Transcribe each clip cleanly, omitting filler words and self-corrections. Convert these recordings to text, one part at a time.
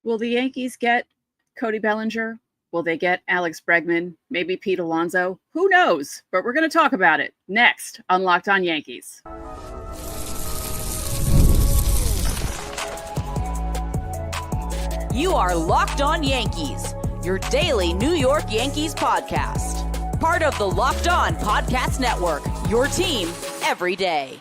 Will the Yankees get Cody Bellinger? Will they get Alex Bregman? Maybe Pete Alonso? Who knows? But we're going to talk about it next on Locked On Yankees. You are Locked On Yankees, your daily New York Yankees podcast. Part of the Locked On Podcast Network, your team every day.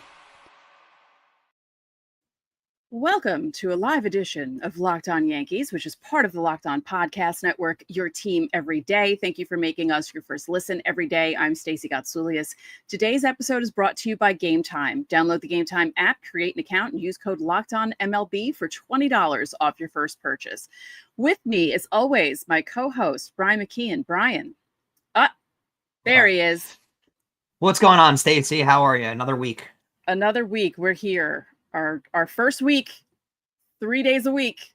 Welcome to a live edition of Locked On Yankees, which is part of the Locked On Podcast Network, your team every day. Thank you for making us your first listen every day. I'm Stacey Gotsulias. Today's episode is brought to you by Game Time. Download the Game Time app, create an account, and use code LOCKEDONMLB for $20 off your first purchase. With me, as always, my co-host, Brian McKeon. Brian. There he is. What's going on, Stacey? How are you? Another week. Another week. We're here. Our first week, 3 days a week.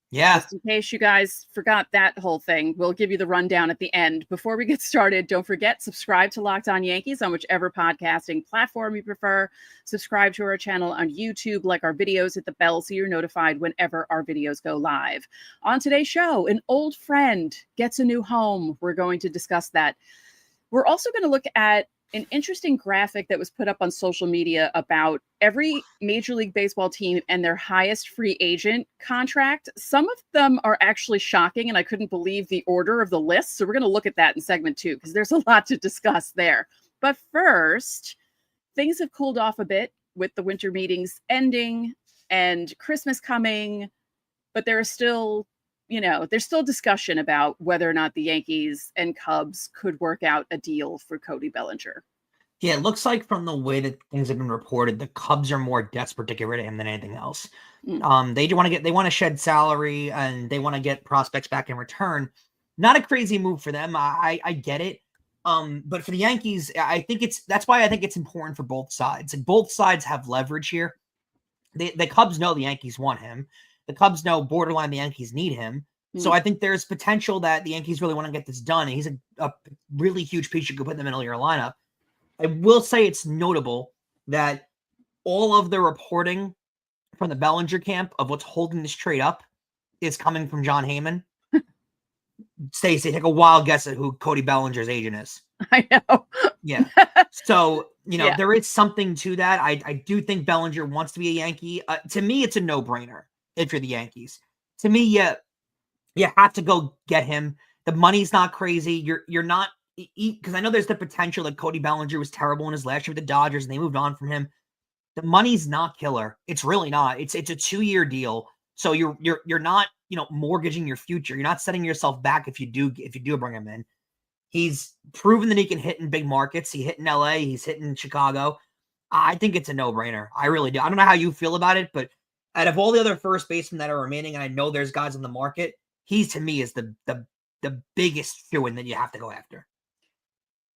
Yeah. Just in case you guys forgot that whole thing, we'll give you the rundown at the end. Before we get started, don't forget, subscribe to Locked On Yankees on whichever podcasting platform you prefer. Subscribe to our channel on YouTube, like our videos, hit the bell so you're notified whenever our videos go live. On today's show, an old friend gets a new home. We're going to discuss that. We're also going to look at an interesting graphic that was put up on social media about every Major League Baseball team and their highest free agent contract. Some of them are actually shocking, and I couldn't believe the order of the list. So we're going to look at that in segment 2 because there's a lot to discuss there. But first, things have cooled off a bit with the winter meetings ending and Christmas coming, but there is still there's still discussion about whether or not the Yankees and Cubs could work out a deal for Cody Bellinger. Yeah, it looks like from the way that things have been reported, the Cubs are more desperate to get rid of him than anything else. They want to shed salary and they want to get prospects back in return. Not a crazy move for them. I get it. But for the Yankees, that's why I think it's important for both sides. Like, both sides have leverage here. The Cubs know the Yankees want him. The Cubs know borderline the Yankees need him. So I think there's potential that the Yankees really want to get this done. And he's a really huge piece you could put in the middle of your lineup. I will say it's notable that all of the reporting from the Bellinger camp of what's holding this trade up is coming from John Heyman. Stacey, take a wild guess at who Cody Bellinger's agent is. I know. Yeah. So, there is something to that. I do think Bellinger wants to be a Yankee. To me, it's a no-brainer. If you're the Yankees, to me, you have to go get him. The money's not crazy. You're not, because I know there's the potential that Cody Bellinger was terrible in his last year with the Dodgers and they moved on from him. The money's not killer. It's really not. It's a 2-year deal. So you're not, mortgaging your future. You're not setting yourself back if you do bring him in. He's proven that he can hit in big markets. He hit in LA. He's hit in Chicago. I think it's a no-brainer. I really do. I don't know how you feel about it, but out of all the other first basemen that are remaining, and I know there's guys on the market, he to me is the biggest shoo-in that you have to go after.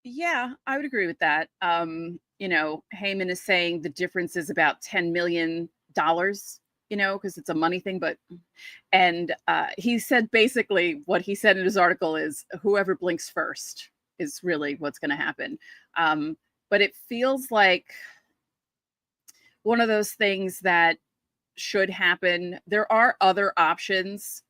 Yeah, I would agree with that. Heyman is saying the difference is about $10 million, because it's a money thing. And he said basically what he said in his article is whoever blinks first is really what's going to happen. But it feels like one of those things that should happen. There are other options,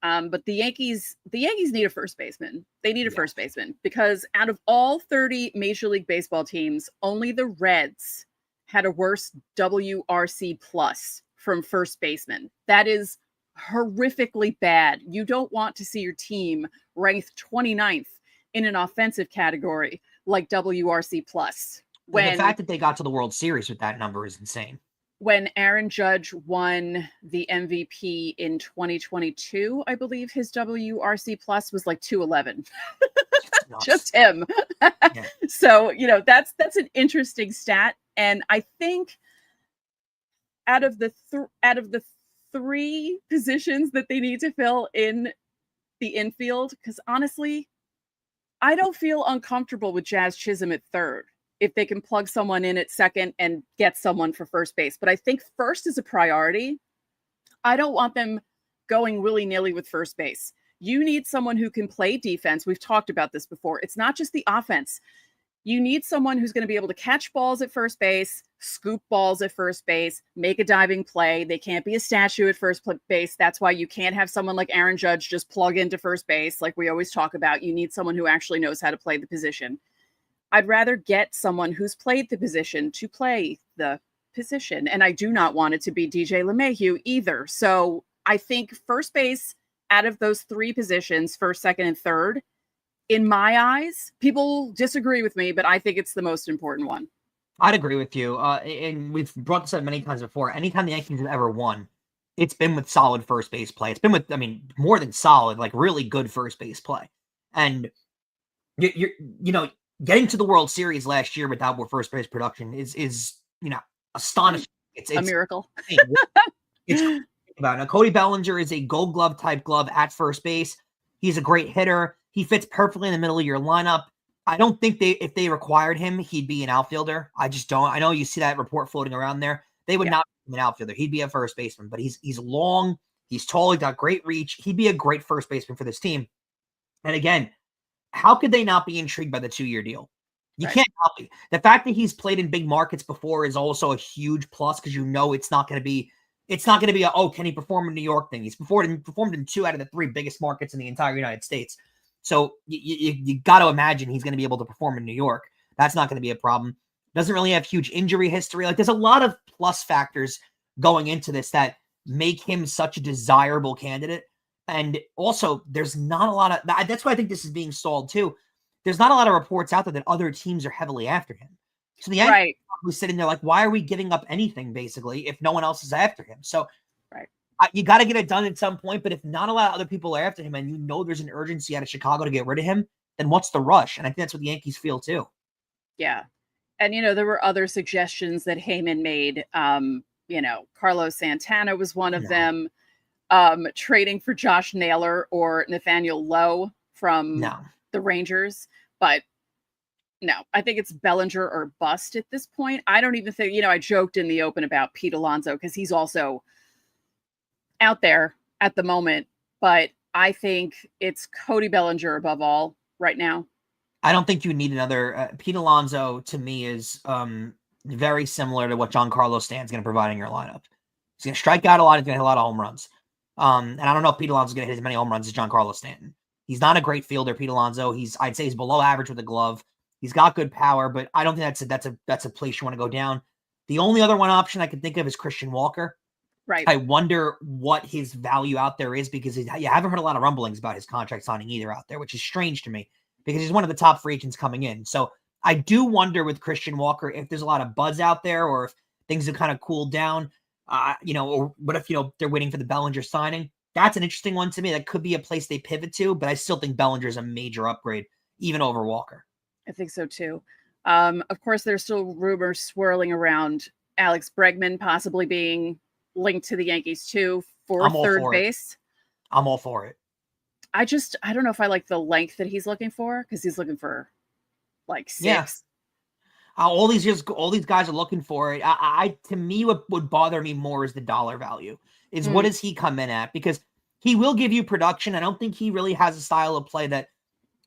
but the Yankees need a first baseman. They need a first baseman because out of all 30 Major League Baseball teams, only the Reds had a worse WRC plus from first baseman. That is horrifically bad. You don't want to see your team ranked 29th in an offensive category like WRC plus. The fact that they got to the World Series with that number is insane. When Aaron Judge won the MVP in 2022, I believe his WRC plus was like 211. Just him. Yeah. So, that's an interesting stat. And I think out of the three positions that they need to fill in the infield, because honestly, I don't feel uncomfortable with Jazz Chisholm at third if they can plug someone in at second and get someone for first base. But I think first is a priority. I don't want them going willy-nilly with first base. You need someone who can play defense. We've talked about this before. It's not just the offense. You need someone who's going to be able to catch balls at first base, scoop balls at first base, make a diving play. They can't be a statue at first base. That's why you can't have someone like Aaron Judge just plug into first base. Like we always talk about, you need someone who actually knows how to play the position. I'd rather get someone who's played the position to play the position. And I do not want it to be DJ LeMahieu either. So I think first base out of those three positions, first, second, and third, in my eyes, people disagree with me, but I think it's the most important one. I'd agree with you. And we've brought this up many times before. Anytime the Yankees have ever won, it's been with solid first base play. It's been with, I mean, more than solid, like really good first base play. And you're getting to the World Series last year without more first base production is astonishing. It's a miracle. It's about now. Cody Bellinger is a Gold Glove type glove at first base. He's a great hitter. He fits perfectly in the middle of your lineup. I don't think if they required him, he'd be an outfielder. I just don't. I know you see that report floating around there. They would not be an outfielder. He'd be a first baseman, but he's long, he's tall, he's got great reach. He'd be a great first baseman for this team. And again, how could they not be intrigued by the 2-year deal? You can't help it. The fact that he's played in big markets before is also a huge plus because it's not going to be a, can he perform in New York thing? He's performed in 2 out of the 3 biggest markets in the entire United States. So you got to imagine he's going to be able to perform in New York. That's not going to be a problem. Doesn't really have huge injury history. Like there's a lot of plus factors going into this that make him such a desirable candidate. And also there's not a lot of, that's why I think this is being stalled too. There's not a lot of reports out there that other teams are heavily after him. So the Yankees was sitting there like, why are we giving up anything basically if no one else is after him? So you got to get it done at some point, but if not a lot of other people are after him and there's an urgency out of Chicago to get rid of him, then what's the rush? And I think that's what the Yankees feel too. Yeah. And, there were other suggestions that Heyman made. Carlos Santana was one of them. Trading for Josh Naylor or Nathaniel Lowe from the Rangers. But no, I think it's Bellinger or bust at this point. I don't even think, I joked in the open about Pete Alonso because he's also out there at the moment, but I think it's Cody Bellinger above all right now. I don't think you need another. Pete Alonso to me is very similar to what Giancarlo Stanton's going to provide in your lineup. He's going to strike out a lot. He's going to hit a lot of home runs. And I don't know if Pete Alonso's going to hit as many home runs as Giancarlo Stanton. He's not a great fielder, Pete Alonso. I'd say he's below average with a glove. He's got good power, but I don't think that's a place you want to go down. The only other one option I can think of is Christian Walker. Right. I wonder what his value out there is because you haven't heard a lot of rumblings about his contract signing either out there, which is strange to me because he's one of the top free agents coming in. So I do wonder with Christian Walker if there's a lot of buzz out there or if things have kind of cooled down, or what if, they're waiting for the Bellinger signing. That's an interesting one to me. That could be a place they pivot to, but I still think Bellinger is a major upgrade, even over Walker. I think so too. Of course, there's still rumors swirling around Alex Bregman possibly being linked to the Yankees too for third base. I'm all for it. I don't know if I like the length that he's looking for because he's looking for like 6. Yeah. All these guys are looking for it. To me, what would bother me more is the dollar value. Is what does he come in at? Because he will give you production. I don't think he really has a style of play that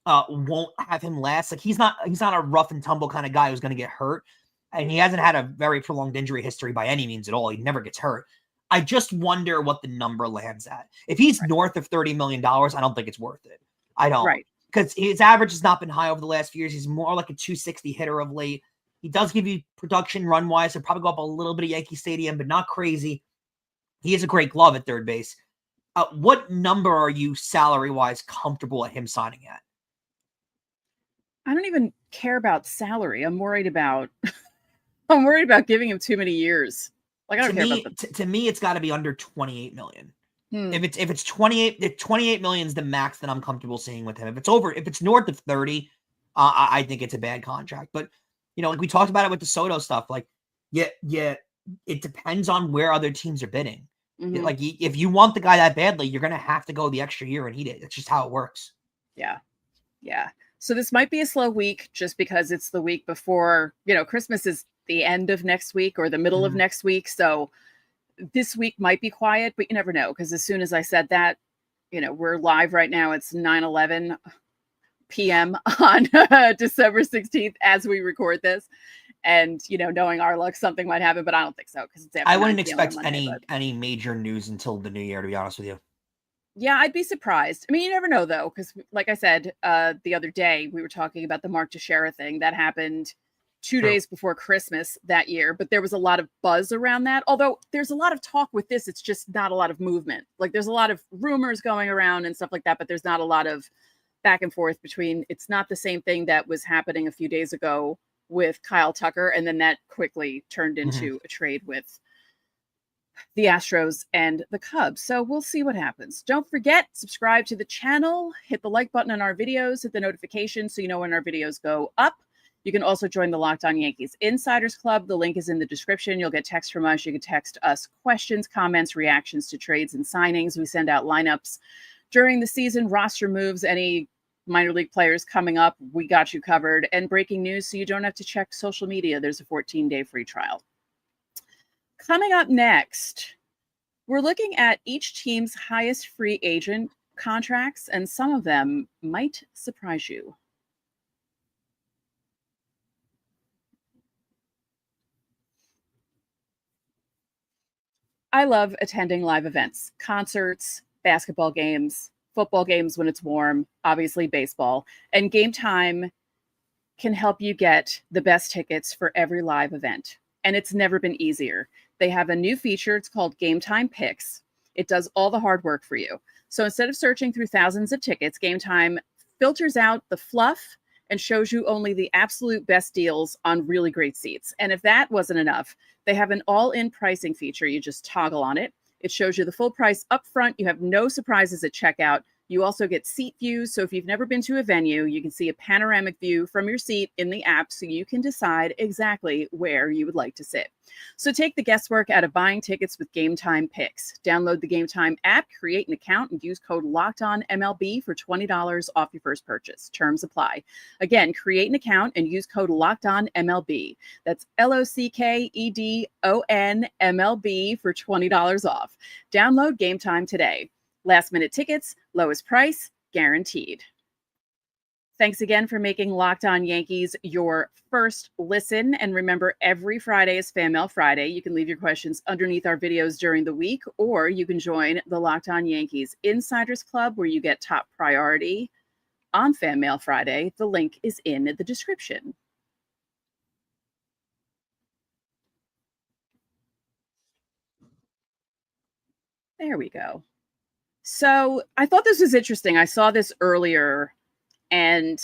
won't have him last. Like he's not a rough and tumble kind of guy who's going to get hurt. And he hasn't had a very prolonged injury history by any means at all. He never gets hurt. I just wonder what the number lands at. If he's north of $30 million, I don't think it's worth it. I don't. Right. Because his average has not been high over the last few years. He's more like a 260 hitter of late. He does give you production run-wise. He'll probably go up a little bit at Yankee Stadium, but not crazy. He is a great glove at third base. What number are you salary-wise comfortable at him signing at? I don't even care about salary. I'm worried about giving him too many years. Like I don't care about them. To me, it's got to be under 28 million. If it's 28, if 28 million is the max that I'm comfortable seeing with him. If it's north of 30, I think it's a bad contract. But like we talked about it with the Soto stuff, like it depends on where other teams are bidding. Mm-hmm. Like if you want the guy that badly, you're gonna have to go the extra year and eat it. It's just how it works. Yeah. So this might be a slow week just because it's the week before, Christmas is the end of next week or the middle of next week. So this week might be quiet, but you never know. Because as soon as I said that, we're live right now. It's 9:11 p.m. on December 16th as we record this. And, knowing our luck, something might happen, but I don't think so because it's after I wouldn't 9 p.m. on expect Monday, any major news until the new year, to be honest with you. Yeah, I'd be surprised. I mean, you never know, though, because like I said the other day, we were talking about the Mark Teixeira thing that happened 2 days before Christmas that year, but there was a lot of buzz around that. Although there's a lot of talk with this, it's just not a lot of movement. Like there's a lot of rumors going around and stuff like that, but there's not a lot of back and forth between. It's not the same thing that was happening a few days ago with Kyle Tucker, and then that quickly turned into a trade with the Astros and the Cubs. So we'll see what happens. Don't forget, subscribe to the channel, hit the like button on our videos, hit the notification so you know when our videos go up. You can also join the Locked On Yankees Insiders Club. The link is in the description. You'll get text from us. You can text us questions, comments, reactions to trades and signings. We send out lineups during the season, roster moves, any minor league players coming up. We got you covered. And breaking news, so you don't have to check social media. There's a 14-day free trial. Coming up next, we're looking at each team's highest free agent contracts, and some of them might surprise you. I love attending live events, concerts, basketball games, football games when it's warm, obviously baseball, and Game Time can help you get the best tickets for every live event. And it's never been easier. They have a new feature. It's called Game Time Picks. It does all the hard work for you. So instead of searching through thousands of tickets, Game Time filters out the fluff and shows you only the absolute best deals on really great seats. And if that wasn't enough, they have an all-in pricing feature. You just toggle on it. It shows you the full price up front. You have no surprises at checkout. You also get seat views. So if you've never been to a venue, you can see a panoramic view from your seat in the app so you can decide exactly where you would like to sit. So take the guesswork out of buying tickets with Game Time Picks. Download the Game Time app, create an account, and use code LOCKEDONMLB for $20 off your first purchase. Terms apply. Again, create an account and use code LOCKEDONMLB. That's LOCKEDONMLB for $20 off. Download Game Time today. Last minute tickets, lowest price, guaranteed. Thanks again for making Locked On Yankees your first listen. And remember, every Friday is Fan Mail Friday. You can leave your questions underneath our videos during the week, or you can join the Locked On Yankees Insiders Club, where you get top priority on Fan Mail Friday. The link is in the description. There we go. So I thought this was interesting. I saw this earlier and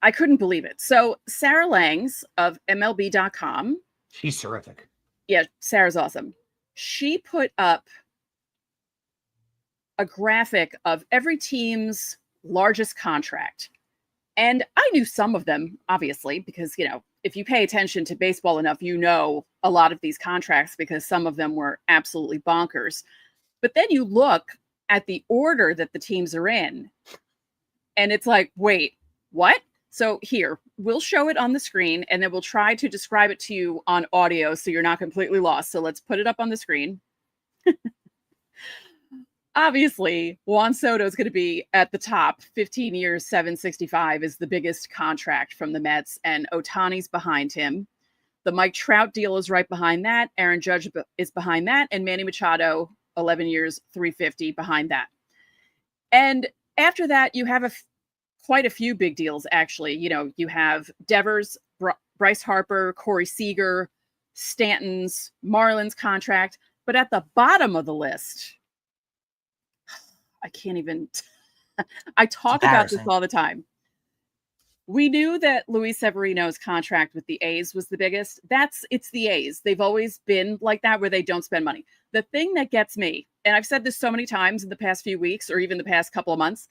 I couldn't believe it. So Sarah Langs of MLB.com. She's terrific. Yeah, Sarah's awesome. She put up a graphic of every team's largest contract. And I knew some of them, obviously, because, if you pay attention to baseball enough, you know a lot of these contracts because some of them were absolutely bonkers. But then you look at the order that the teams are in, and it's like, wait, what? So here, we'll show it on the screen, and then we'll try to describe it to you on audio so you're not completely lost. So let's put it up on the screen. Obviously, Juan Soto is going to be at the top. 15 years, $765 is the biggest contract from the Mets, and Ohtani's behind him. The Mike Trout deal is right behind that. Aaron Judge is behind that, and Manny Machado, 11 years, $350 behind that. And after that, you have quite a few big deals, actually. You have Devers, Bryce Harper, Corey Seager, Stanton's, Marlins contract. But at the bottom of the list, I can't even, I talk about this all the time. We knew that Luis Severino's contract with the A's was the biggest. It's the A's. They've always been like that, where they don't spend money. The thing that gets me, and I've said this so many times in the past few weeks or even the past couple of months,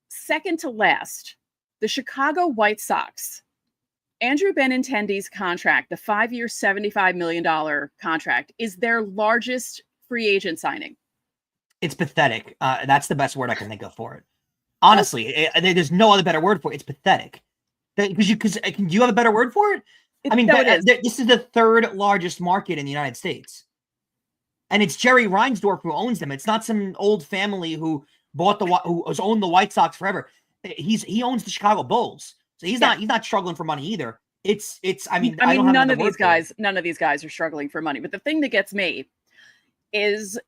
second to last, the Chicago White Sox, Andrew Benintendi's contract, the 5-year, $75 million contract, is their largest free agent signing. It's pathetic. That's the best word I can think of for it. Honestly, there's no other better word for it. It's pathetic. Do you have a better word for it? This is the third largest market in the United States. And it's Jerry Reinsdorf who owns them. It's not some old family who has owned the White Sox forever. He owns the Chicago Bulls. So he's not struggling for money either. I mean, I don't have none of these guys are struggling for money. But the thing that gets me is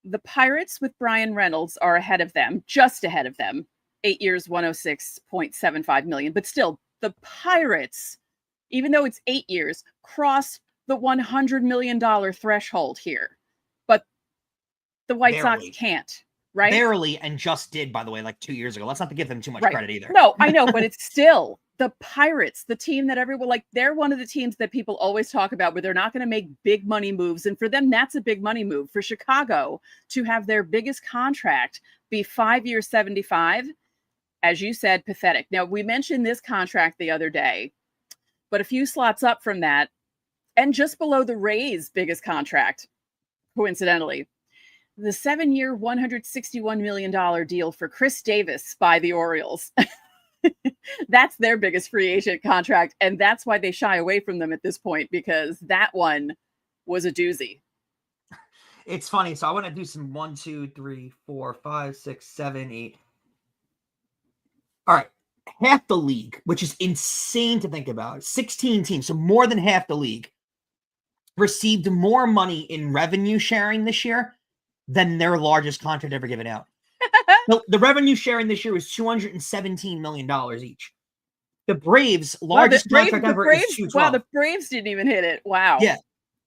the Pirates with Brian Reynolds are ahead of them, just ahead of them. 8 years, 106.75 million. But still, the Pirates, even though it's 8 years, crossed the $100 million threshold here. But the White Sox can't, right? Barely, and just did, by the way, like 2 years ago. Let's not give them too much credit either. No, I know, but it's still the Pirates, the team that everyone, like, they're one of the teams that people always talk about where they're not going to make big money moves. And for them, that's a big money move. For Chicago to have their biggest contract be 5 years, 75, as you said, pathetic. Now, we mentioned this contract the other day, but a few slots up from that, and just below the Rays' biggest contract, coincidentally, the 7-year, $161 million deal for Chris Davis by the Orioles. That's their biggest free agent contract, and that's why they shy away from them at this point, because that one was a doozy. It's funny. So I want to do some 1, 2, 3, 4, 5, 6, 7, 8. All right. Half the league, which is insane to think about. 16 teams, so more than half the league, received more money in revenue sharing this year than their largest contract ever given out. The revenue sharing this year was $217 million each. The Braves' largest contract ever is $212. Wow, the Braves didn't even hit it. Wow. Yeah.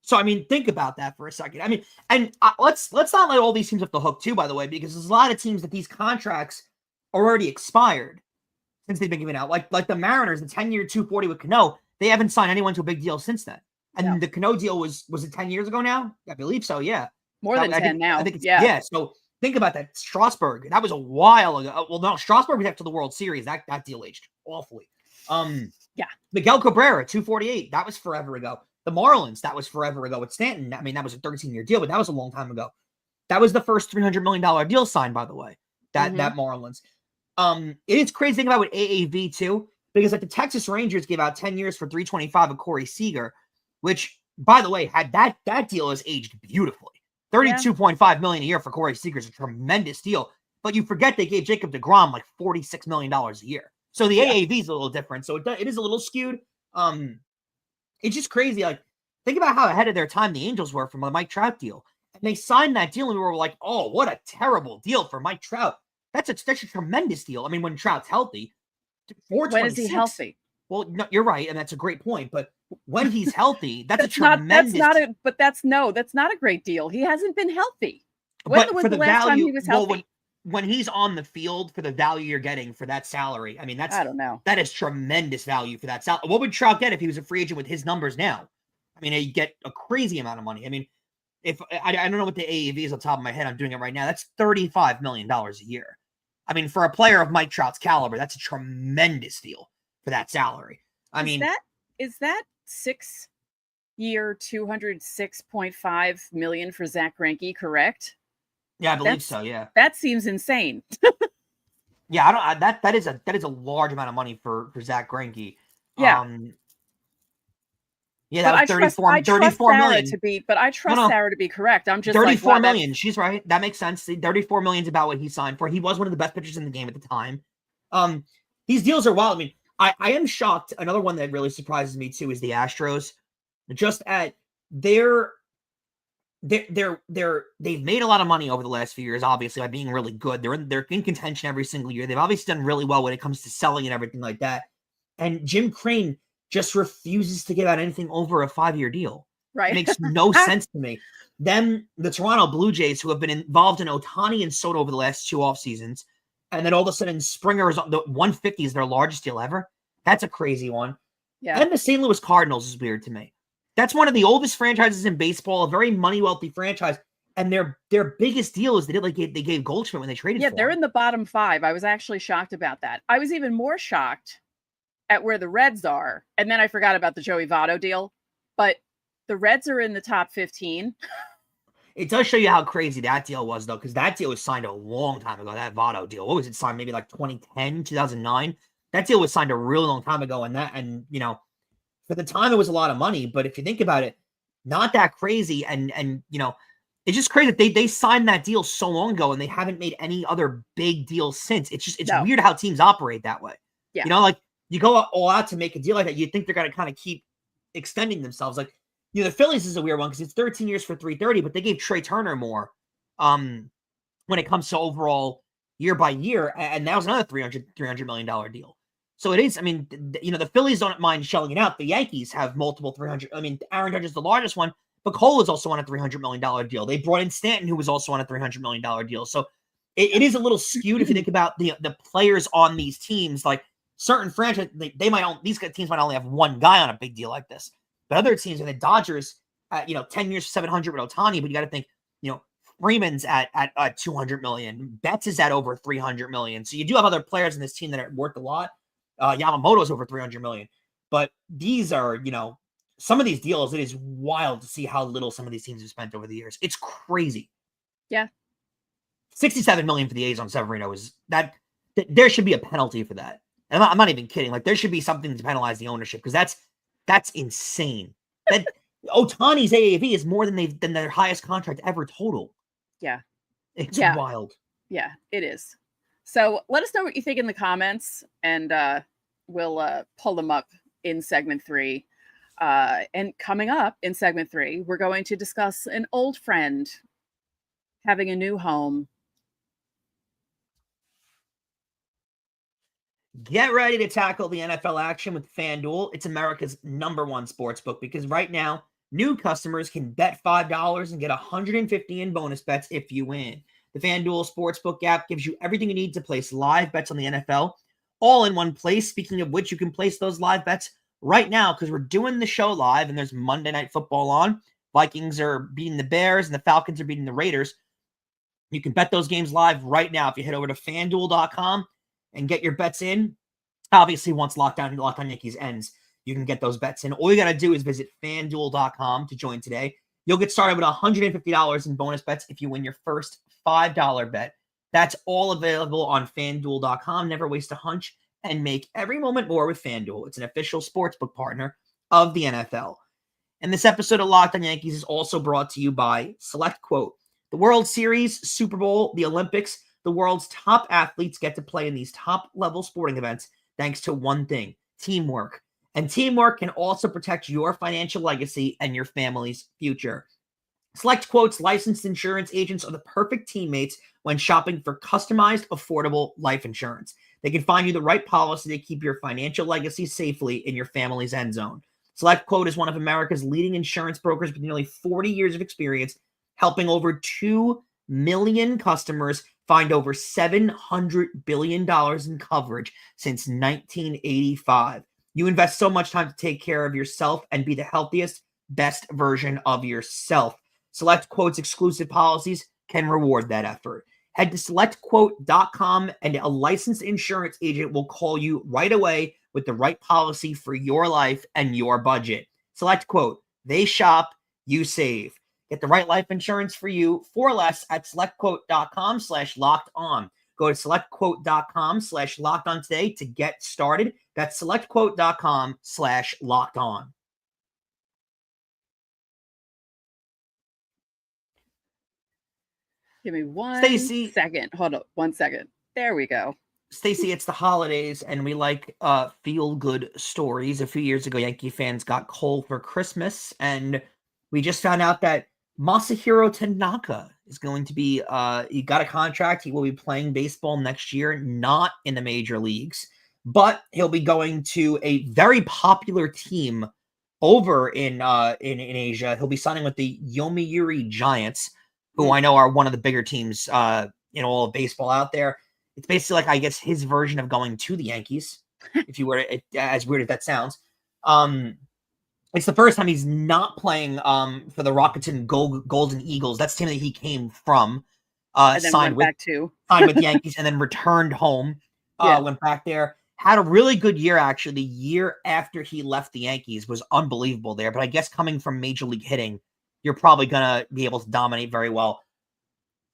So, I mean, think about that for a second. I mean, and let's not let all these teams off the hook, too, by the way, because there's a lot of teams that these contracts are already expired since they've been given out. Like the Mariners, the 10-year $240 with Cano, they haven't signed anyone to a big deal since then. And the Cano deal was it 10 years ago now? I believe so, yeah. More than 10 now. I think yeah. So think about that. Strasburg, that was a while ago. Well, no, Strasburg was after the World Series. That deal aged awfully. Miguel Cabrera, $248. That was forever ago. The Marlins, that was forever ago with Stanton. I mean, that was a 13-year deal, but that was a long time ago. That was the first $300 million deal signed, by the way. That Marlins. It is crazy to think about with AAV too, because like the Texas Rangers gave out 10 years for $325 of Corey Seager, which, by the way, had that deal has aged beautifully. $32.5 million a year for Corey Seager is a tremendous deal. But you forget they gave Jacob deGrom like $46 million a year. So the AAV is a little different. So it is a little skewed. It's just crazy. Like, think about how ahead of their time the Angels were from the Mike Trout deal. And they signed that deal and we were like, oh, what a terrible deal for Mike Trout. That's a tremendous deal. I mean, when Trout's healthy. When is he healthy? Well, no, you're right, and that's a great point. But when he's healthy, that's tremendous. That's not a great deal. He hasn't been healthy. When was the last time he was healthy? Well, when he's on the field for the value you're getting for that salary, I mean, I don't know. That is tremendous value for that salary. What would Trout get if he was a free agent with his numbers now? I mean, he'd get a crazy amount of money. I mean, if I don't know what the AAV is on top of my head, I'm doing it right now. That's $35 million a year. I mean, for a player of Mike Trout's caliber, that's a tremendous deal for that salary. Is that 6-year $206.5 million for Zach Greinke, correct? Yeah, I believe so. Yeah, that seems insane. Yeah, that is a large amount of money for Zach Greinke. Yeah. Yeah, that was 34 million. I trust Sarah to be correct. I'm just 34 million. She's right. That makes sense. 34 million is about what he signed for. He was one of the best pitchers in the game at the time. These deals are wild. I mean, I am shocked. Another one that really surprises me too is the Astros. Just at they've made a lot of money over the last few years, obviously, by being really good. They're in contention every single year. They've obviously done really well when it comes to selling and everything like that. And Jim Crane just refuses to give out anything over a 5-year deal. Right. It makes no sense to me. Then the Toronto Blue Jays, who have been involved in Ohtani and Soto over the last 2 off seasons, and then all of a sudden Springer is the 150 is their largest deal ever. That's a crazy one. Yeah. And the St. Louis Cardinals is weird to me. That's one of the oldest franchises in baseball, a very money wealthy franchise. And their biggest deal is they gave Goldschmidt when they traded for him. Yeah, they're in the bottom 5. I was actually shocked about that. I was even more shocked at where the Reds are. And then I forgot about the Joey Votto deal. But the Reds are in the top 15. It does show you how crazy that deal was, though, because that deal was signed a long time ago, that Votto deal. What was it signed? Maybe like 2010, 2009? That deal was signed a really long time ago. And you know, for the time, it was a lot of money. But if you think about it, not that crazy. And you know, it's just crazy that they signed that deal so long ago and they haven't made any other big deals since. It's weird how teams operate that way. Yeah. You know, like you go all out to make a deal like that, you'd think they're going to kind of keep extending themselves. Like, the Phillies is a weird one because it's 13 years for $330, but they gave Trey Turner more when it comes to overall year by year, and that was another $300 million deal. So it is, I mean, the Phillies don't mind shelling it out. The Yankees have multiple 300. I mean, Aaron Judge is the largest one, but Cole is also on a $300 million deal. They brought in Stanton, who was also on a $300 million deal. So it is a little skewed if you think about the players on these teams. Like, certain franchises, these teams might only have one guy on a big deal like this. But other teams, and the Dodgers, 10 years, 700 with Ohtani, but you got to think, Freeman's at $200 million. Betts is at over $300 million. So you do have other players in this team that are worth a lot. Yamamoto's over $300 million. But these are, some of these deals, it is wild to see how little some of these teams have spent over the years. It's crazy. Yeah. $67 million for the A's on Severino is that there should be a penalty for that. And I'm not even kidding. Like, there should be something to penalize the ownership, because that's insane. That Ohtani's AAV is more than their highest contract ever total. Yeah. It's wild. Yeah, it is. So let us know what you think in the comments, and we'll pull them up in segment 3. And coming up in segment 3, we're going to discuss an old friend having a new home. Get ready to tackle the NFL action with FanDuel. It's America's #1 sportsbook, because right now, new customers can bet $5 and get $150 in bonus bets if you win. The FanDuel Sportsbook app gives you everything you need to place live bets on the NFL, all in one place. Speaking of which, you can place those live bets right now, because we're doing the show live and there's Monday Night Football on. Vikings are beating the Bears and the Falcons are beating the Raiders. You can bet those games live right now if you head over to FanDuel.com and get your bets in. Obviously, once Locked On Yankees ends, you can get those bets in. All you got to do is visit FanDuel.com to join today. You'll get started with $150 in bonus bets if you win your first $5 bet. That's all available on FanDuel.com. Never waste a hunch and make every moment more with FanDuel. It's an official sportsbook partner of the NFL. And this episode of Locked On Yankees is also brought to you by Select Quote. The World Series, Super Bowl, the Olympics, the world's top athletes get to play in these top-level sporting events thanks to one thing: teamwork. And teamwork can also protect your financial legacy and your family's future. Select Quote's licensed insurance agents are the perfect teammates when shopping for customized, affordable life insurance. They can find you the right policy to keep your financial legacy safely in your family's end zone. Select Quote is one of America's leading insurance brokers with nearly 40 years of experience, helping over 2 million customers find over $700 billion in coverage since 1985. You invest so much time to take care of yourself and be the healthiest, best version of yourself. Select Quote's exclusive policies can reward that effort. Head to selectquote.com and a licensed insurance agent will call you right away with the right policy for your life and your budget. Select Quote. They shop, you save. Get the right life insurance for you for less at selectquote.com/locked-on. Go to selectquote.com/locked-on today to get started. That's selectquote.com/locked-on. Give me one Stacey, second. Hold up 1 second. There we go. Stacey, it's the holidays and we like feel-good stories. A few years ago, Yankee fans got Cole for Christmas, and we just found out that Masahiro Tanaka is going to be, he got a contract. He will be playing baseball next year, not in the major leagues, but he'll be going to a very popular team over in Asia. He'll be signing with the Yomiuri Giants, who I know are one of the bigger teams in all of baseball out there. It's basically like, I guess, his version of going to the Yankees, if you were, as weird as that sounds. It's the first time he's not playing for the Rocketson Golden Eagles. That's the team that he came from. And then signed with the Yankees and then returned home. Went back there. Had a really good year, actually. The year after he left the Yankees was unbelievable there. But I guess coming from Major League hitting, you're probably going to be able to dominate very well.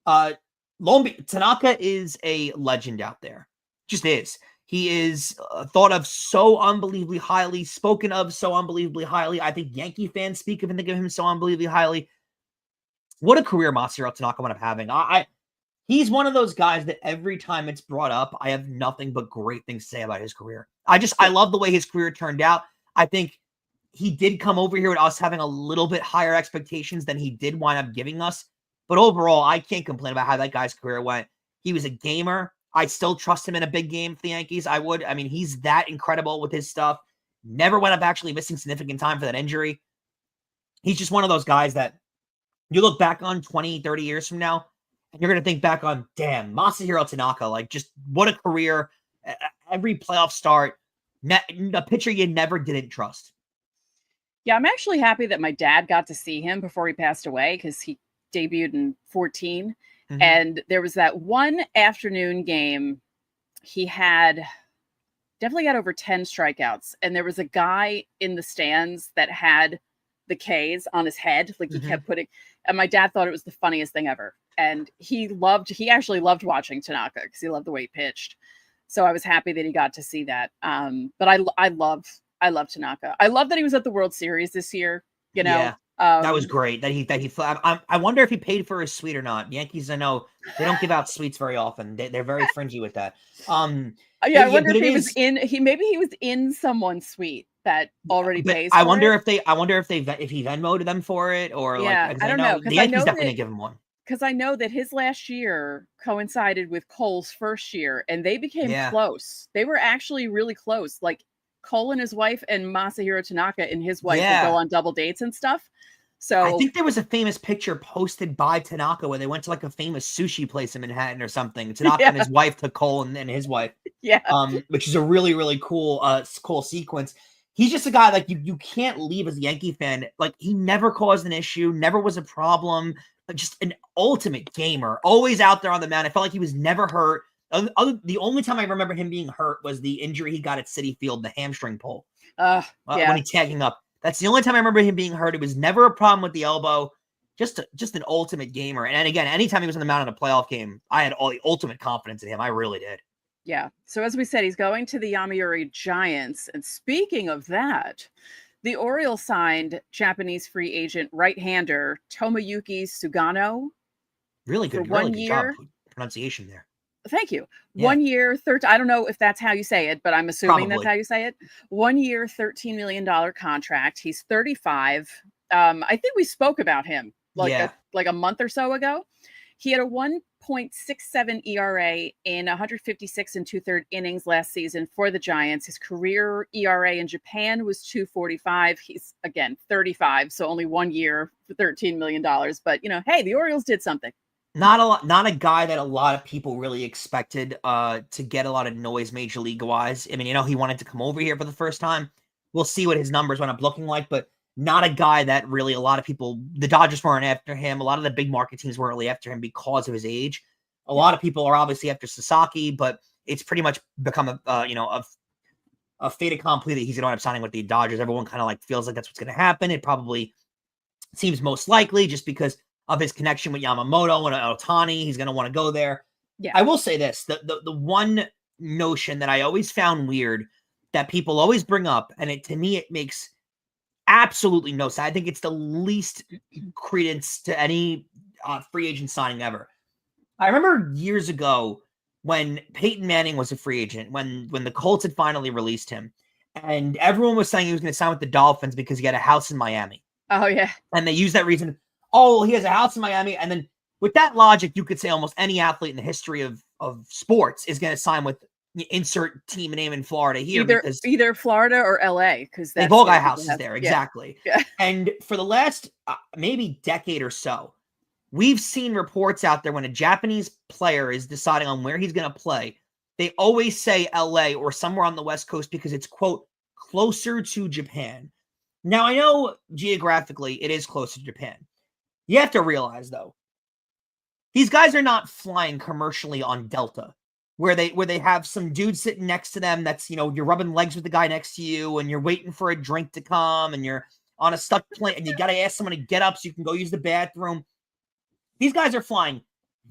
Tanaka is a legend out there. Just is. He is thought of so unbelievably highly, spoken of so unbelievably highly. I think Yankee fans speak of and think of him so unbelievably highly. What a career Masahiro Tanaka wound up having. He's one of those guys that every time it's brought up, I have nothing but great things to say about his career. I love the way his career turned out. I think he did come over here with us having a little bit higher expectations than he did wind up giving us. But overall, I can't complain about how that guy's career went. He was a gamer. I still trust him in a big game for the Yankees. I would. I mean, he's that incredible with his stuff. Never went up actually missing significant time for that injury. He's just one of those guys that you look back on 20, 30 years from now, and you're going to think back on, damn, Masahiro Tanaka, like just what a career. Every playoff start, a pitcher you never didn't trust. Yeah, I'm actually happy that my dad got to see him before he passed away because he debuted in 14. Mm-hmm. And there was that one afternoon game. He definitely got over 10 strikeouts. And there was a guy in the stands that had the K's on his head. Like he kept putting, and my dad thought it was the funniest thing ever. And he actually loved watching Tanaka because he loved the way he pitched. So I was happy that he got to see that. But I love Tanaka. I love that he was at the World Series this year. You know, yeah, that was great. I wonder if he paid for his suite or not. Yankees, I know they don't give out suites very often. They're very fringy with that. Yeah, I wonder if he was in someone's suite that already pays. I wonder if he Venmo'd them for it or I don't know. The Yankees definitely didn't give him one. Because I know that his last year coincided with Cole's first year, and they became close. They were actually really close. Like Cole and his wife and Masahiro Tanaka and his wife would go on double dates and stuff. So I think there was a famous picture posted by Tanaka where they went to like a famous sushi place in Manhattan or something. Tanaka and his wife took Cole and his wife. Which is a really, really cool sequence. He's just a guy like you can't leave as a Yankee fan. Like he never caused an issue, never was a problem. Just an ultimate gamer, always out there on the mound. I felt like he was never hurt. The only time I remember him being hurt was the injury he got at Citi Field, the hamstring pull. When he's tagging up. That's the only time I remember him being hurt. It was never a problem with the elbow. Just an ultimate gamer. And again, anytime he was on the mound in a playoff game, I had all the ultimate confidence in him. I really did. Yeah. So as we said, he's going to the Yomiuri Giants. And speaking of that, the Orioles signed Japanese free agent right-hander Tomoyuki Sugano. Really good, really good job pronunciation there. Thank you. Yeah. 1 year, I don't know if that's how you say it, but I'm assuming that's how you say it. 1 year, $13 million contract. He's 35. I think we spoke about him like a month or so ago. He had a 1.67 ERA in 156 and 2/3 innings last season for the Giants. His career ERA in Japan was 2.45. He's again 35, so only 1 year for $13 million. But hey, the Orioles did something. Not a guy that a lot of people really expected to get a lot of noise major league wise. I mean, he wanted to come over here for the first time. We'll see what his numbers went up looking like, but not a guy that really a lot of people, the Dodgers weren't after him. A lot of the big market teams weren't really after him because of his age. A lot of people are obviously after Sasaki, but it's pretty much become a fait accompli that he's going to end up signing with the Dodgers. Everyone kind of feels like that's what's going to happen. It probably seems most likely just because of his connection with Yamamoto and Ohtani. He's going to want to go there. Yeah. I will say this, the one notion that I always found weird that people always bring up, and to me, it makes absolutely no sense. I think it's the least credence to any free agent signing ever. I remember years ago when Peyton Manning was a free agent, when the Colts had finally released him, and everyone was saying he was going to sign with the Dolphins because he had a house in Miami. Oh, yeah. And they used that reason. Oh, he has a house in Miami. And then with that logic, you could say almost any athlete in the history of sports is going to sign with insert team name in Florida here. Either Florida or LA, because they've all got houses there. Exactly. Yeah. And for the last maybe decade or so, we've seen reports out there when a Japanese player is deciding on where he's going to play, they always say LA or somewhere on the West Coast because it's, quote, closer to Japan. Now, I know geographically it is closer to Japan. You have to realize, though, these guys are not flying commercially on Delta, where they have some dude sitting next to them that's, you're rubbing legs with the guy next to you and you're waiting for a drink to come and you're on a stuck plane and you got to ask someone to get up so you can go use the bathroom. These guys are flying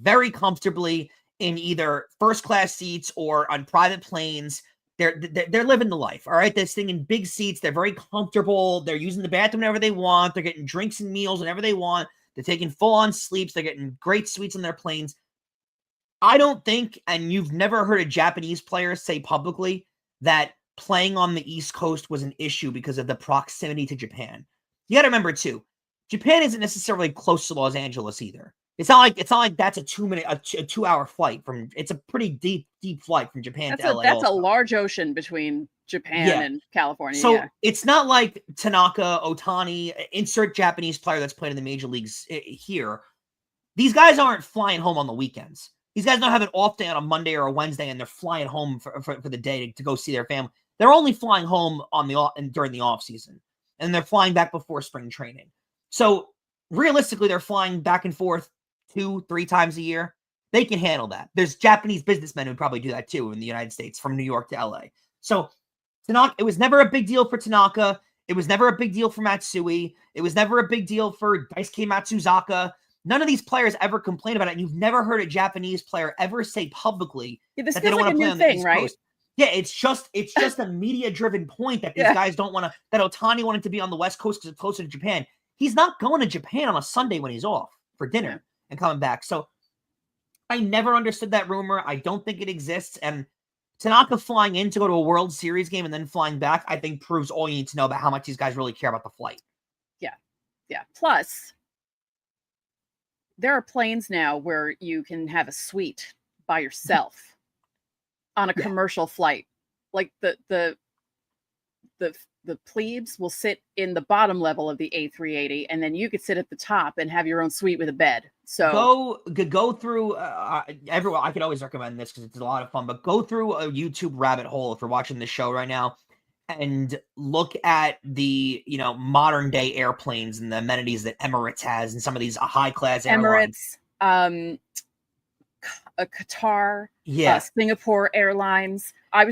very comfortably in either first class seats or on private planes. They're living the life. All right. They're sitting in big seats. They're very comfortable. They're using the bathroom whenever they want. They're getting drinks and meals whenever they want. They're taking full on sleeps. They're getting great suites on their planes. I don't think, and you've never heard a Japanese player say publicly that playing on the East Coast was an issue because of the proximity to Japan. You got to remember too, Japan isn't necessarily close to Los Angeles either. It's not like that's a 2-hour flight from. It's a pretty deep flight from Japan to LA. That's a large ocean between Japan and California. So it's not like Tanaka, Ohtani, insert Japanese player that's playing in the major leagues here. These guys aren't flying home on the weekends. These guys don't have an off day on a Monday or a Wednesday, and they're flying home for the day to go see their family. They're only flying home during the off season, and they're flying back before spring training. So realistically, they're flying back and forth 2-3 times a year. They can handle that. There's Japanese businessmen who probably do that too in the United States from New York to LA. So Tanaka, it was never a big deal for Tanaka. It was never a big deal for Matsui. It was never a big deal for Daisuke Matsuzaka. None of these players ever complain about it. And you've never heard a Japanese player ever say publicly that they don't want to play on the East Coast. Yeah, it's just a media-driven point that these guys don't want to. That Ohtani wanted to be on the West Coast because it's closer to Japan. He's not going to Japan on a Sunday when he's off for dinner and coming back. So I never understood that rumor. I don't think it exists. And Tanaka flying in to go to a World Series game and then flying back, I think proves all you need to know about how much these guys really care about the flight. Yeah. Plus, there are planes now where you can have a suite by yourself on a commercial flight. Like the plebes will sit in the bottom level of the A380, and then you could sit at the top and have your own suite with a bed. So go through everyone. I could always recommend this because it's a lot of fun, but go through a YouTube rabbit hole if you're watching this show right now and look at the modern day airplanes and the amenities that Emirates has and some of these high class airlines. Emirates, Qatar, Singapore Airlines. I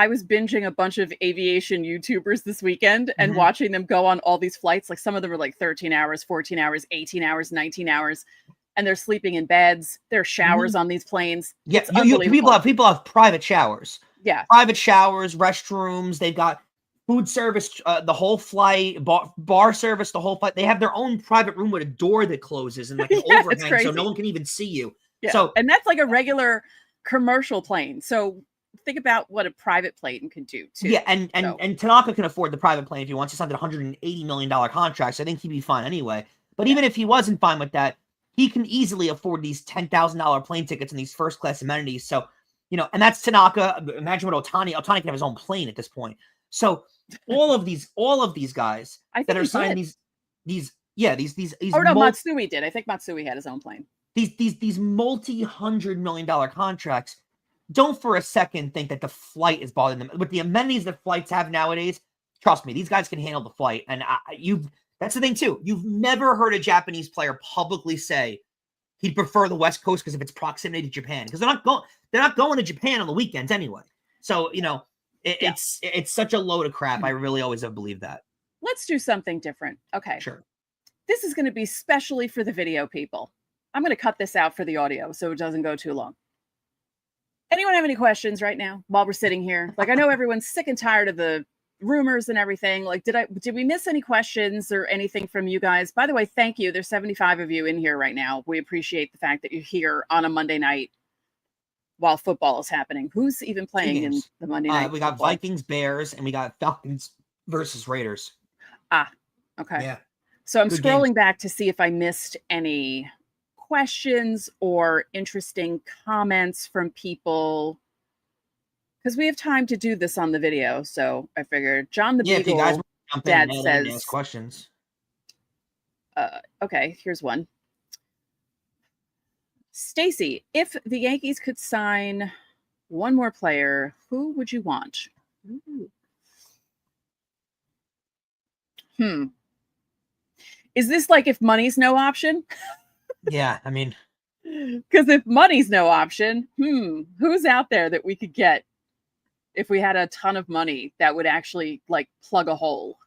was binging a bunch of aviation YouTubers this weekend and watching them go on all these flights. Like some of them are like 13 hours, 14 hours, 18 hours, 19 hours. And they're sleeping in beds. There are showers on these planes. Yeah, people have private showers. Yeah. Private showers, restrooms. They've got food service the whole flight, bar service the whole flight. They have their own private room with a door that closes and like an overhang so no one can even see you. Yeah. So, and that's like a regular commercial plane. So think about what a private plane can do too. Yeah, and Tanaka can afford the private plane if he wants. He signed a $180 million contract, so I think he'd be fine anyway. But even if he wasn't fine with that, he can easily afford these $10,000 plane tickets and these first class amenities. So, and that's Tanaka. Imagine what Ohtani can have his own plane at this point. So all of these guys that are signing these. Oh no, Matsui did. I think Matsui had his own plane. These multi-$100 million contracts. Don't for a second think that the flight is bothering them. With the amenities that flights have nowadays, trust me, these guys can handle the flight. And that's the thing too. You've never heard a Japanese player publicly say he'd prefer the West Coast because of its proximity to Japan. Because they're not going to Japan on the weekends anyway. So it's such a load of crap. I really always have believed that. Let's do something different. Okay. Sure. This is going to be specially for the video people. I'm going to cut this out for the audio so it doesn't go too long. Anyone have any questions right now while we're sitting here? Like, I know everyone's sick and tired of the rumors and everything. Like, did we miss any questions or anything from you guys? By the way, thank you. There's 75 of you in here right now. We appreciate the fact that you're here on a Monday night while football is happening. Who's even playing in the Monday night? We got football? Vikings, Bears, and we got Falcons versus Raiders. Okay. Yeah. So I'm scrolling back to see if I missed any questions or interesting comments from people, because we have time to do this on the video. So I figured John the Beagle, if you guys Dad says, ask questions. Okay, here's one. Stacey, if the Yankees could sign one more player, who would you want? Is this like if money's no option? Yeah, I mean, because if money's no option, who's out there that we could get if we had a ton of money that would actually like plug a hole?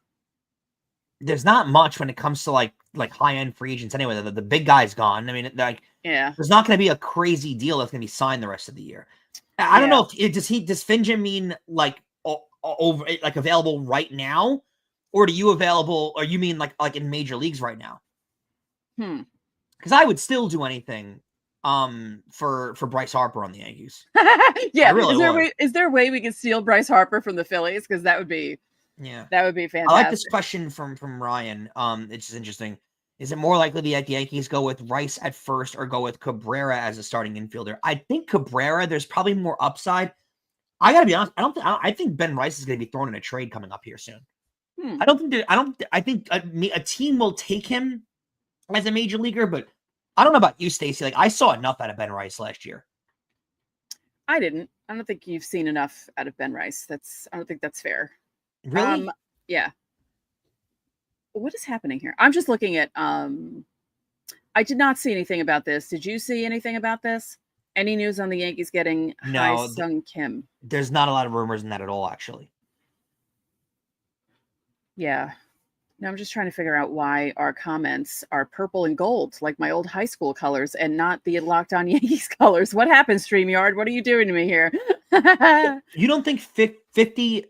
There's not much when it comes to like high-end free agents anyway. The big guy's gone. I mean, there's not going to be a crazy deal that's going to be signed the rest of the year. I don't know. Does Finja mean like over like available right now, or do you available? Or you mean like in major leagues right now? Because I would still do anything for Bryce Harper on the Yankees. Yeah, really is there a way we can steal Bryce Harper from the Phillies? Because that would be fantastic. I like this question from Ryan. It's just interesting. Is it more likely the Yankees go with Rice at first or go with Cabrera as a starting infielder? I think Cabrera, there's probably more upside. I gotta be honest. I think Ben Rice is going to be thrown in a trade coming up here soon. I think a team will take him as a major leaguer, but I don't know about you, Stacey. Like, I saw enough out of Ben Rice last year. I didn't. I don't think you've seen enough out of Ben Rice. I don't think that's fair. Really? Yeah. What is happening here? I'm just looking at I did not see anything about this. Did you see anything about this? Any news on the Yankees getting Hai-Sung Kim? There's not a lot of rumors in that at all, actually. Yeah. No, I'm just trying to figure out why our comments are purple and gold, like my old high school colors, and not the Locked On Yankees colors. What happened, StreamYard? What are you doing to me here? You don't think 50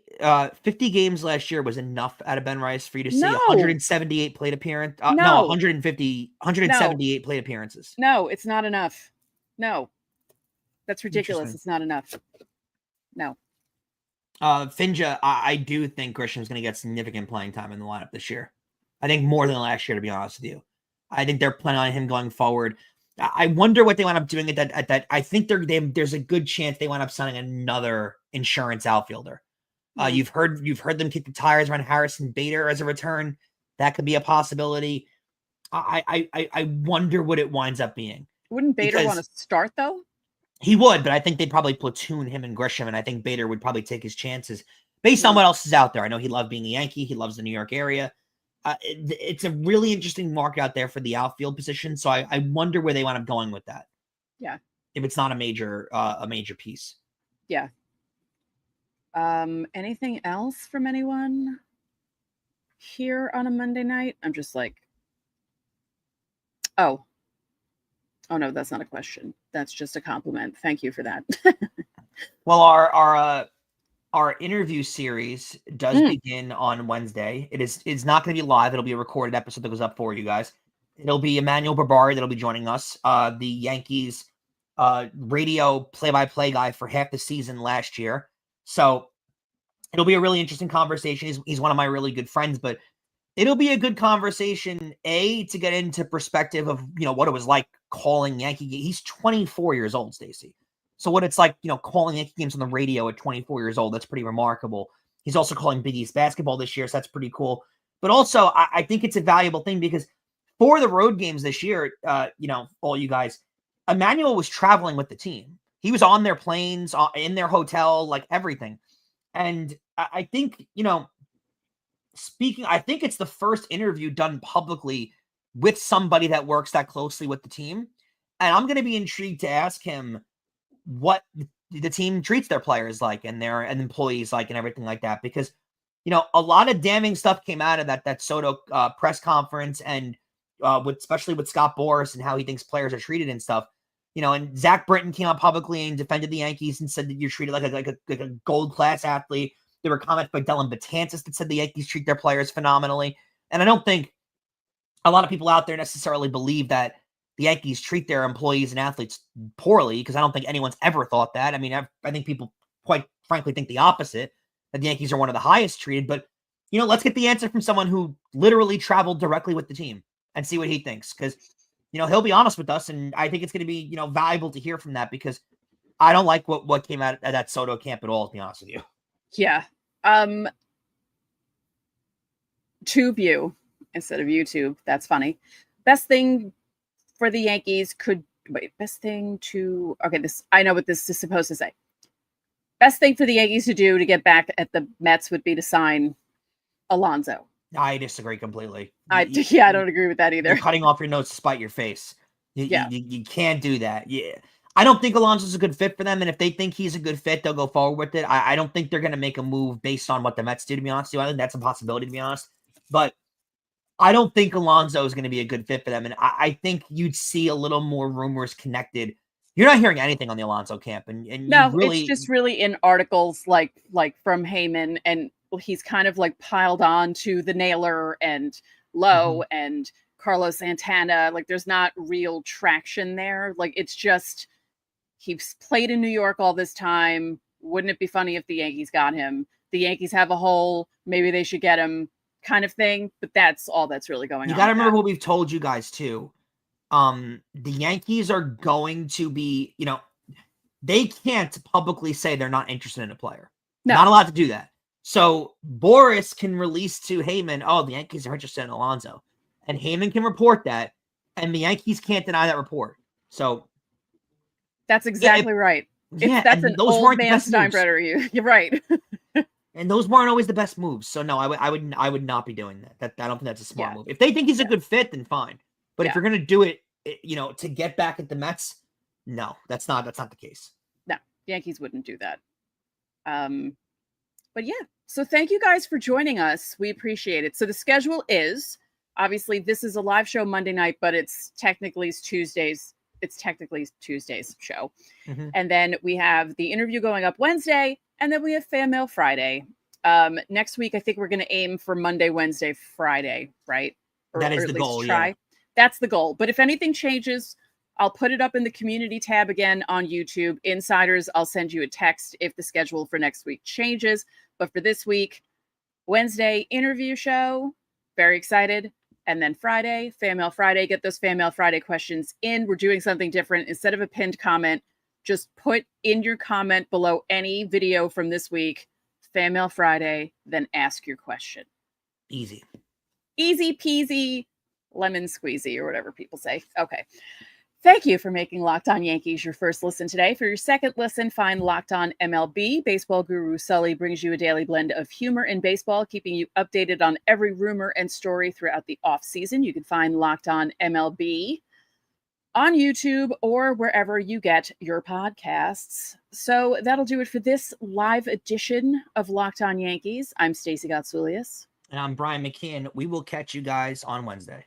games last year was enough out of Ben Rice for you to see 178 plate appearance? No, 178 plate appearances. No, it's not enough. No, that's ridiculous. It's not enough. No. Finja, I do think Grisham's going to get significant playing time in the lineup this year. I think more than last year, to be honest with you. I think they're planning on him going forward. I wonder what they wind up doing at that. I think there's a good chance they wind up signing another insurance outfielder. You've heard them kick the tires around Harrison Bader as a return. That could be a possibility. I wonder what it winds up being. Wouldn't Bader want to start though? He would, but I think they'd probably platoon him and Grisham, and I think Bader would probably take his chances based on what else is out there. I know he loved being a Yankee. He loves the New York area. It's a really interesting market out there for the outfield position, so I wonder where they wind up going with that. Yeah. If it's not a major piece. Yeah. Anything else from anyone here on a Monday night? I'm just like, oh no, that's not a question. That's just a compliment. Thank you for that. Well, our interview series does begin on Wednesday. It's not going to be live. It'll be a recorded episode that goes up for you guys. It'll be Emmanuel Barbari that'll be joining us, the Yankees radio play-by-play guy for half the season last year. So it'll be a really interesting conversation. He's one of my really good friends, but it'll be a good conversation, to get into perspective of, what it was like calling Yankee games. He's 24 years old, Stacey. So what it's like, calling Yankee games on the radio at 24 years old, that's pretty remarkable. He's also calling Big East basketball this year, so that's pretty cool. But also, I think it's a valuable thing because for the road games this year, all you guys, Emmanuel was traveling with the team. He was on their planes, in their hotel, like everything. And I think, I think it's the first interview done publicly with somebody that works that closely with the team. And I'm going to be intrigued to ask him what the team treats their players like and their employees like and everything like that. Because, a lot of damning stuff came out of that Soto press conference and especially with Scott Boras and how he thinks players are treated and stuff. And Zach Britton came out publicly and defended the Yankees and said that you're treated like a gold class athlete. There were comments by Dylan Betances that said the Yankees treat their players phenomenally. And I don't think a lot of people out there necessarily believe that the Yankees treat their employees and athletes poorly, because I don't think anyone's ever thought that. I mean, I think people quite frankly think the opposite, that the Yankees are one of the highest treated. But, let's get the answer from someone who literally traveled directly with the team and see what he thinks. Because, he'll be honest with us, and I think it's going to be, valuable to hear from that, because I don't like what came out of that Soto camp at all, to be honest with you. Yeah. TubeView instead of YouTube. That's funny. Best thing for the Yankees I know what this is supposed to say. Best thing for the Yankees to do to get back at the Mets would be to sign Alonso. I disagree completely. I don't agree with that either. You're cutting off your nose to spite your face. You can't do that. Yeah. I don't think Alonso's a good fit for them, and if they think he's a good fit, they'll go forward with it. I don't think they're going to make a move based on what the Mets do, to be honest with you. I think that's a possibility, to be honest. But I don't think Alonso is going to be a good fit for them, and I think you'd see a little more rumors connected. You're not hearing anything on the Alonso camp, and no, it's just really in articles like from Heyman, and he's kind of like piled on to the Nailer and Lowe and Carlos Santana. Like, there's not real traction there. Like, it's just, he's played in New York all this time. Wouldn't it be funny if the Yankees got him? The Yankees have a hole. Maybe they should get him, kind of thing. But that's all that's really going on. You got to remember what we've told you guys too. The Yankees are going to be, they can't publicly say they're not interested in a player. No. Not allowed to do that. So Boris can release to Heyman, oh, the Yankees are interested in Alonso. And Heyman can report that. And the Yankees can't deny that report. So that's exactly right. That's an old man Steinbrenner. You're right. And those weren't always the best moves. So no, I would not be doing that. I don't think that's a smart move. If they think he's a good fit, then fine. But if you're gonna do it, to get back at the Mets, no, that's not the case. No, the Yankees wouldn't do that. But yeah. So thank you guys for joining us. We appreciate it. So the schedule is, obviously this is a live show Monday night, but it's technically Tuesday's show. Mm-hmm. And then we have the interview going up Wednesday, and then we have Fan Mail Friday. Next week, I think we're going to aim for Monday, Wednesday, Friday, right? That is the goal. Yeah. That's the goal. But if anything changes, I'll put it up in the community tab again on YouTube. Insiders, I'll send you a text if the schedule for next week changes. But for this week, Wednesday interview show, very excited. And then Friday, Fan Mail Friday, get those Fan Mail Friday questions in. We're doing something different. Instead of a pinned comment, just put in your comment below any video from this week, Fan Mail Friday, then ask your question. Easy. Easy peasy, lemon squeezy, or whatever people say. Okay. Thank you for making Locked On Yankees your first listen today. For your second listen, find Locked On MLB. Baseball guru Sully brings you a daily blend of humor in baseball, keeping you updated on every rumor and story throughout the offseason. You can find Locked On MLB on YouTube or wherever you get your podcasts. So that'll do it for this live edition of Locked On Yankees. I'm Stacey Gotsulias. And I'm Brian McKeon. We will catch you guys on Wednesday.